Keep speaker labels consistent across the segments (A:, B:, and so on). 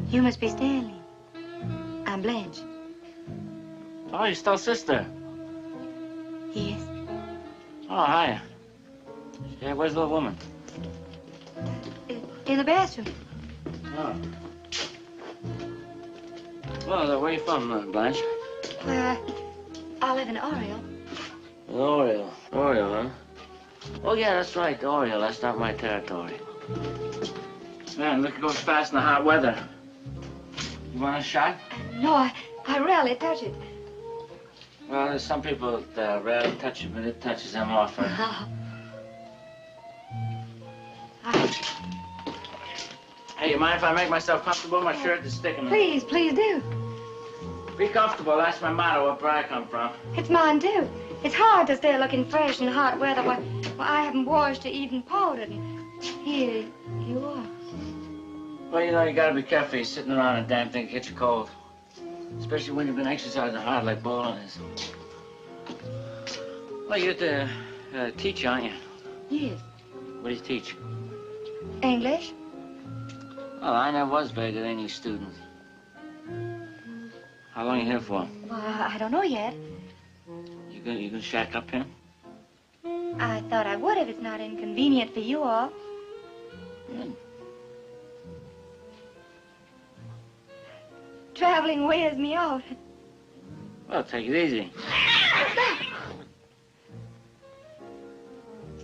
A: You must be Stanley. I'm Blanche.
B: Oh, you're still sister.
A: Yes.
B: Oh, hi. Yeah, where's the little woman?
A: In the bathroom.
B: Oh. Well, where are you from, Blanche?
A: I live in Oriole.
B: Oriole. Oriole, huh? Oh, yeah, that's right, Oriole. That's not my territory. Man, look, it goes fast in the hot weather. You want a shot?
A: No, I rarely touch it.
B: Well, there's some people that rarely touch it, but it touches them often. Hey, you mind if I make myself comfortable? My shirt is sticking.
A: Please do.
B: Be comfortable. That's my motto, where I come from.
A: It's mine, too. It's hard to stay looking fresh in hot weather. Well, I haven't washed or even powdered. And here you are.
B: Well, you know, you gotta be careful. You're sitting around a damn thing, get you cold. Especially when you've been exercising hard like bowling is. Well, you're the teacher, aren't you?
A: Yes.
B: What do you teach?
A: English.
B: Well, I never was very good at any student. How long are you here for?
A: Well, I don't know yet.
B: You gonna shack up here?
A: I thought I would if it's not inconvenient for you all.
B: Good.
A: Traveling wears me out.
B: Well, take it easy.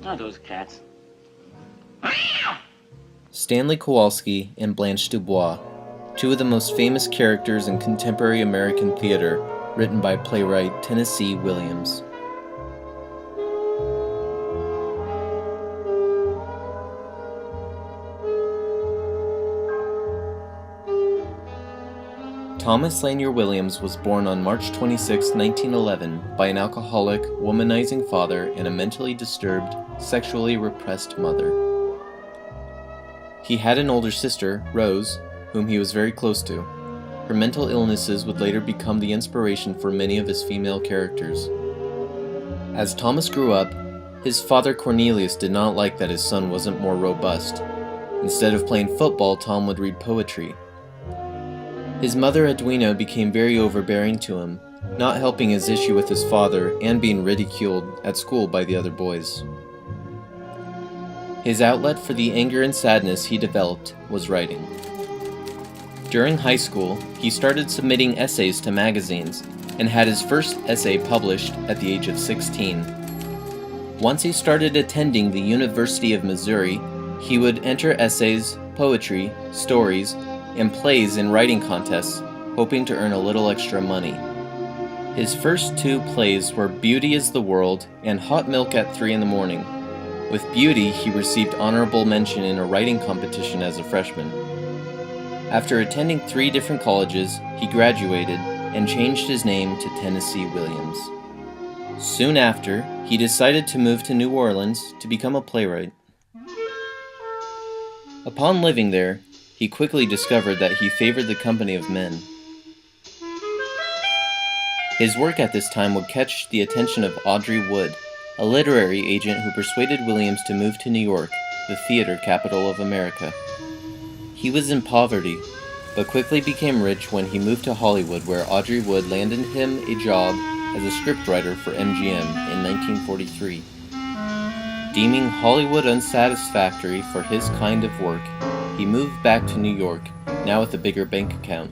B: Oh, those cats.
C: Stanley Kowalski and Blanche DuBois, two of the most famous characters in contemporary American theater, written by playwright Tennessee Williams. Thomas Lanier Williams was born on March 26, 1911, by an alcoholic, womanizing father and a mentally disturbed, sexually repressed mother. He had an older sister, Rose, whom he was very close to. Her mental illnesses would later become the inspiration for many of his female characters. As Thomas grew up, his father Cornelius did not like that his son wasn't more robust. Instead of playing football, Tom would read poetry. His mother Edwina became very overbearing to him, not helping his issue with his father and being ridiculed at school by the other boys. His outlet for the anger and sadness he developed was writing. During high school, he started submitting essays to magazines and had his first essay published at the age of 16. Once he started attending the University of Missouri, he would enter essays, poetry, stories, and plays in writing contests, hoping to earn a little extra money. His first two plays were Beauty is the World and Hot Milk at 3 in the Morning. With Beauty, he received honorable mention in a writing competition as a freshman. After attending 3 different colleges, he graduated and changed his name to Tennessee Williams. Soon after, he decided to move to New Orleans to become a playwright. Upon living there, he quickly discovered that he favored the company of men. His work at this time would catch the attention of Audrey Wood, a literary agent who persuaded Williams to move to New York, the theater capital of America. He was in poverty, but quickly became rich when he moved to Hollywood, where Audrey Wood landed him a job as a scriptwriter for MGM in 1943. Deeming Hollywood unsatisfactory for his kind of work, he moved back to New York, now with a bigger bank account.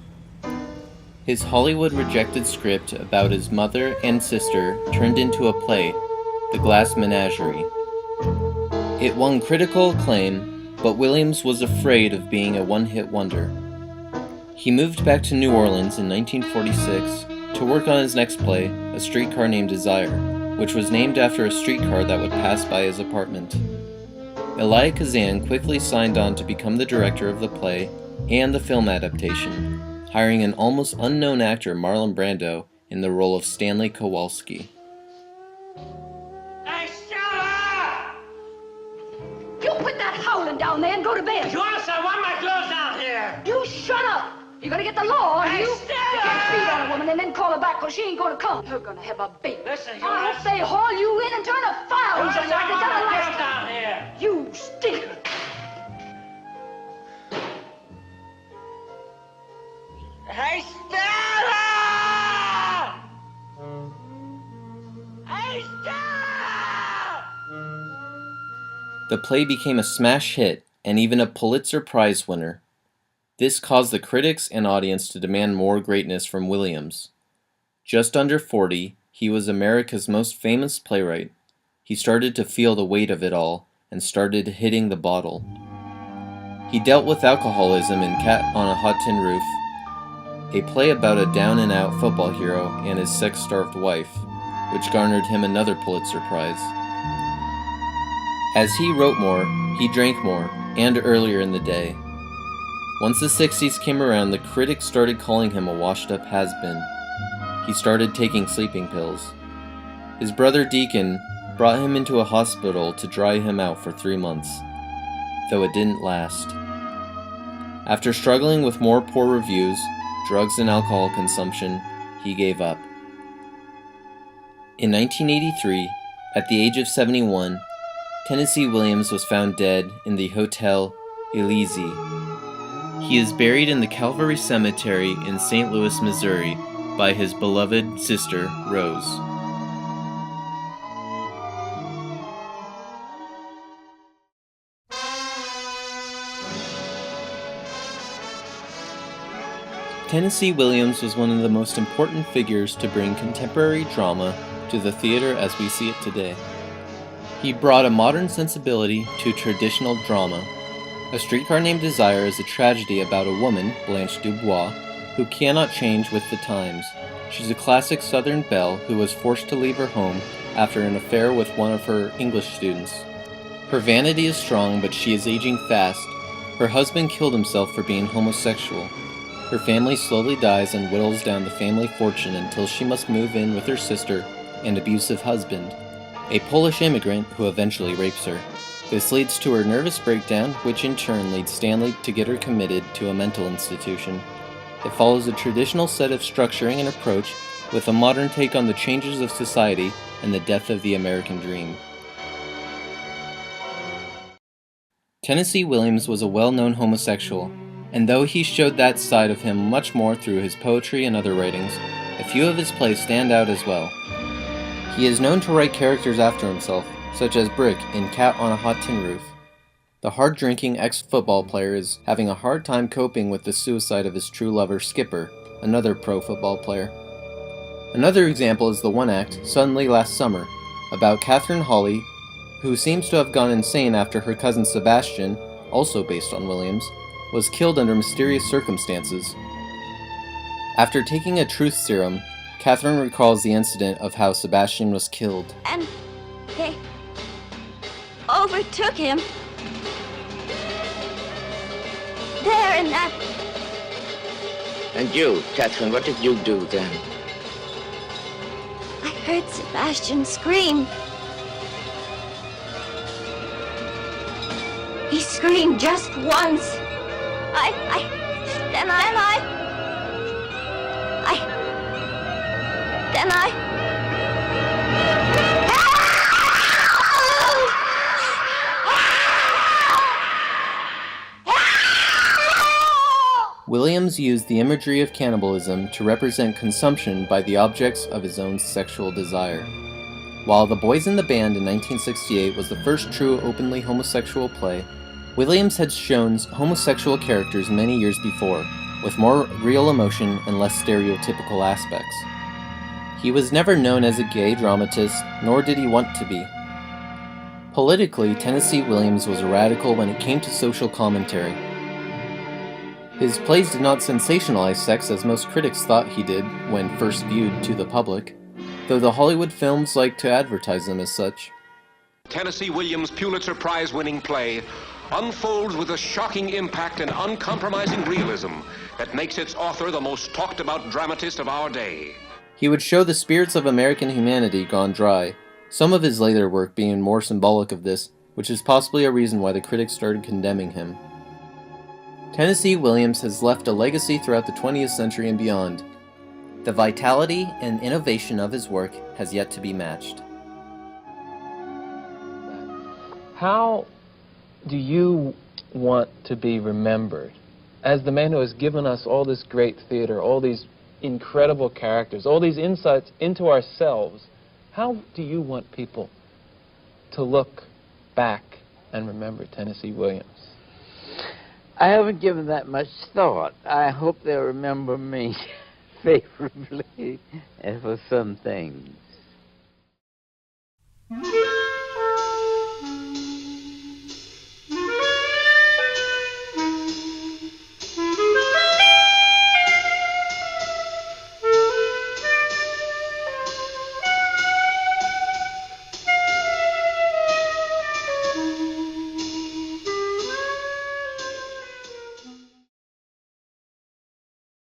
C: His Hollywood-rejected script about his mother and sister turned into a play, The Glass Menagerie. It won critical acclaim, but Williams was afraid of being a one-hit wonder. He moved back to New Orleans in 1946 to work on his next play, A Streetcar Named Desire, which was named after a streetcar that would pass by his apartment. Elia Kazan quickly signed on to become the director of the play and the film adaptation, hiring an almost unknown actor, Marlon Brando, in the role of Stanley Kowalski.
B: Hey, Stella!
D: You put that howling down there and go to bed.
B: Joyce, I want my clothes down here!
D: You shut up. You're gonna get the law, are
B: Hey,
D: you?
B: Stella!
D: You can't beat on a woman and then call her back because she ain't gonna come. You're gonna have a baby.
B: Listen,
D: I
B: Joyce.
D: hope they haul you in and turn a fire on
B: Joyce,
D: you like
B: I
D: they
B: want
D: done
B: my
D: the
B: clothes
D: last
B: down
D: time.
B: here!
D: You stink.
C: The play became a smash hit and even a Pulitzer Prize winner. This caused the critics and audience to demand more greatness from Williams. Just under 40, he was America's most famous playwright. He started to feel the weight of it all and started hitting the bottle. He dealt with alcoholism in Cat on a Hot Tin Roof, a play about a down-and-out football hero and his sex-starved wife, which garnered him another Pulitzer Prize. As he wrote more, he drank more, and earlier in the day. Once the 60s came around, the critics started calling him a washed-up has-been. He started taking sleeping pills. His brother Deacon brought him into a hospital to dry him out for 3 months, though it didn't last. After struggling with more poor reviews, drugs and alcohol consumption, he gave up. In 1983, at the age of 71, Tennessee Williams was found dead in the Hotel Elysee. He is buried in the Calvary Cemetery in St. Louis, Missouri, by his beloved sister, Rose. Tennessee Williams was one of the most important figures to bring contemporary drama to the theater as we see it today. He brought a modern sensibility to traditional drama. A Streetcar Named Desire is a tragedy about a woman, Blanche Dubois, who cannot change with the times. She's a classic Southern belle who was forced to leave her home after an affair with one of her English students. Her vanity is strong, but she is aging fast. Her husband killed himself for being homosexual. Her family slowly dies and whittles down the family fortune until she must move in with her sister and abusive husband, a Polish immigrant who eventually rapes her. This leads to her nervous breakdown, which in turn leads Stanley to get her committed to a mental institution. It follows a traditional set of structuring and approach with a modern take on the changes of society and the death of the American dream. Tennessee Williams was a well-known homosexual, and though he showed that side of him much more through his poetry and other writings, a few of his plays stand out as well. He is known to write characters after himself, such as Brick in Cat on a Hot Tin Roof. The hard-drinking ex-football player is having a hard time coping with the suicide of his true lover, Skipper, another pro-football player. Another example is the one-act, Suddenly Last Summer, about Catherine Hawley, who seems to have gone insane after her cousin Sebastian, also based on Williams, was killed under mysterious circumstances. After taking a truth serum, Catherine recalls the incident of how Sebastian was killed.
E: And they overtook him. There in that...
B: And you, Catherine, what did you do then?
E: I heard Sebastian scream. He screamed just once.
C: Williams used the imagery of cannibalism to represent consumption by the objects of his own sexual desire. While The Boys in the Band in 1968 was the first true openly homosexual play, Williams had shown homosexual characters many years before, with more real emotion and less stereotypical aspects. He was never known as a gay dramatist, nor did he want to be. Politically, Tennessee Williams was a radical when it came to social commentary. His plays did not sensationalize sex as most critics thought he did when first viewed to the public, though the Hollywood films liked to advertise them as such.
F: Tennessee Williams' Pulitzer Prize-winning play unfolds with a shocking impact and uncompromising realism that makes its author the most talked-about dramatist of our day.
C: He would show the spirits of American humanity gone dry, some of his later work being more symbolic of this, which is possibly a reason why the critics started condemning him. Tennessee Williams has left a legacy throughout the 20th century and beyond. The vitality and innovation of his work has yet to be matched.
G: How do you want to be remembered as the man who has given us all this great theater, all these incredible characters, all these insights into ourselves? How do you want people to look back and remember Tennessee Williams?
H: I haven't given that much thought. I hope they'll remember me favorably for some things.